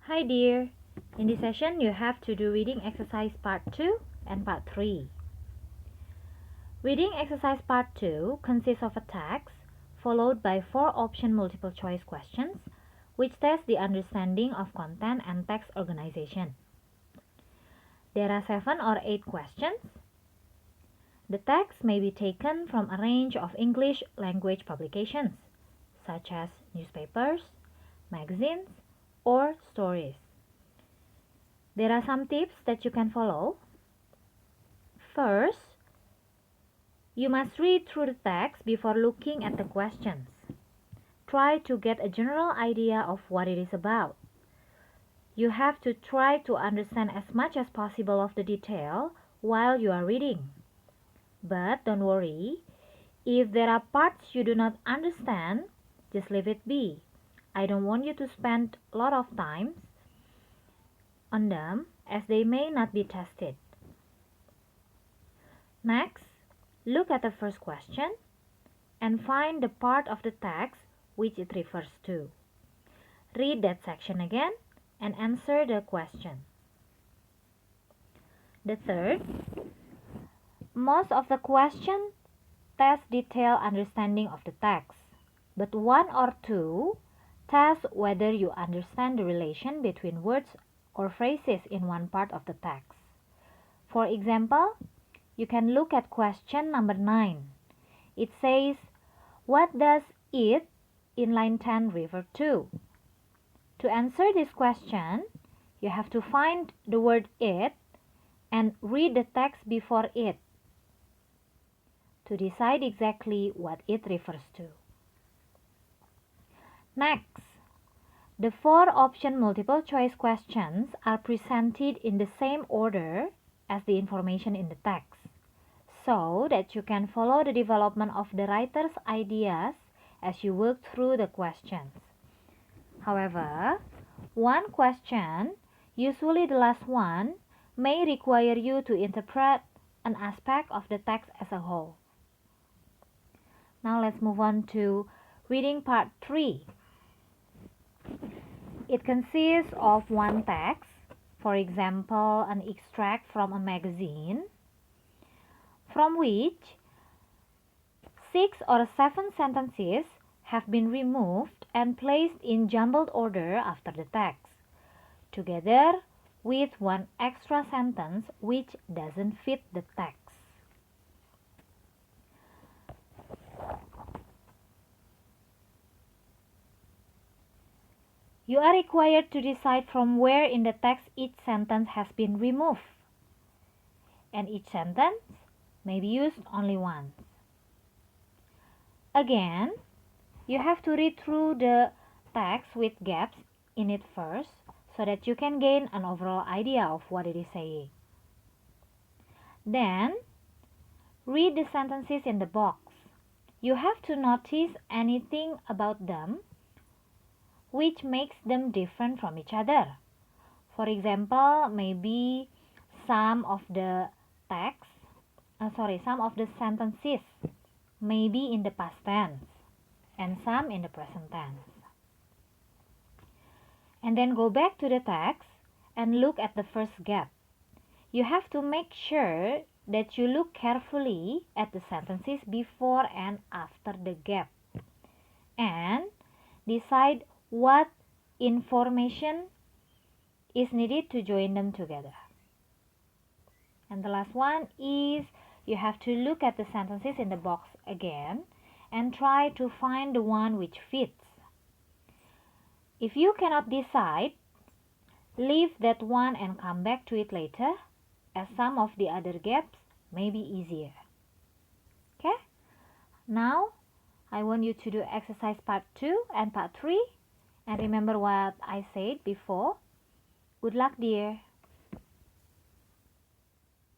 Hi dear, in this session you have to do reading exercise part 2 and part 3. Reading exercise part 2 consists of a text followed by 4 option multiple choice questions which test the understanding of content and text organization. There are 7 or 8 questions. The text may be taken from a range of English language publications such as newspapers, magazines, or stories. There are some tips that you can follow. First, you must read through the text before looking at the questions. Try to get a general idea of what it is about. You have to try to understand as much as possible of the detail while you are reading. But don't worry, if there are parts you do not understand, just leave it be. I don't want you to spend a lot of time on them as they may not be tested. Next, look at the first question and find the part of the text which it refers to. Read that section again and answer the question. The third, most of the questions test detailed understanding of the text, but 1 or 2 test whether you understand the relation between words or phrases in one part of the text. For example, you can look at question number 9. It says, what does it in line 10 refer to? To answer this question, you have to find the word it and read the text before it to decide exactly what it refers to. Next, the 4 option multiple choice questions are presented in the same order as the information in the text, so that you can follow the development of the writer's ideas as you work through the questions. However, one question, usually the last one, may require you to interpret an aspect of the text as a whole. Now let's move on to reading part 3. It consists of one text, for example, an extract from a magazine, from which 6 or 7 sentences have been removed and placed in jumbled order after the text, together with one extra sentence which doesn't fit the text. You are required to decide from where in the text each sentence has been removed, and each sentence may be used only once. Again, you have to read through the text with gaps in it first so that you can gain an overall idea of what it is saying. Then, read the sentences in the box. You have to notice anything about them which makes them different from each other. For example, maybe some of the sentences may be in the past tense and some in the present tense. And then go back to the text and look at the first gap. You have to make sure that you look carefully at the sentences before and after the gap and decide what information is needed to join them together. And the last one is you have to look at the sentences in the box again and try to find the one which fits. If you cannot decide, leave that one and come back to it later, as some of the other gaps may be easier. Okay? Now, I want you to do exercise part 2 and part 3. And remember what I said before. Good luck, dear.